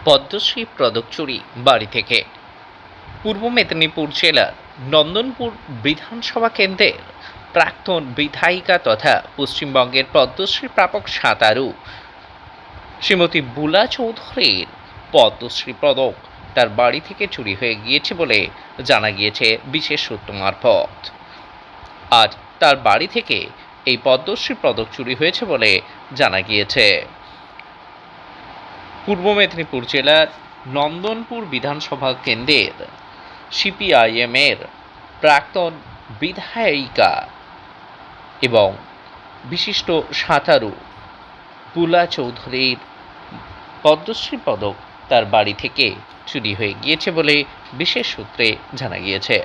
পদ্মশ্রী পদক চুরি বাড়ি থেকে। পূর্ব মেদিনীপুর জেলার নন্দনপুর বিধানসভা কেন্দ্রের প্রাক্তন বিধায়িকা তথা পশ্চিমবঙ্গের পদ্মশ্রী প্রাপক সাঁতারু শ্রীমতী বুলা চৌধুরীর পদ্মশ্রী পদক তার বাড়ি থেকে চুরি হয়ে গিয়েছে বলে জানা গিয়েছে বিশেষ সূত্র মারফত। আজ তার বাড়ি থেকে এই পদ্মশ্রী পদক চুরি হয়েছে বলে জানা গিয়েছে। পূর্ব মেদিনীপুর জেলার নন্দনপুর বিধানসভা কেন্দ্রের সিপিআইএমের প্রাক্তন বিধায়িকা এবং বিশিষ্ট সাঁতারু বুলা চৌধুরীর পদ্মশ্রী পদক তার বাড়ি থেকে চুরি হয়ে গিয়েছে বলে বিশেষ সূত্রে জানা গিয়েছে।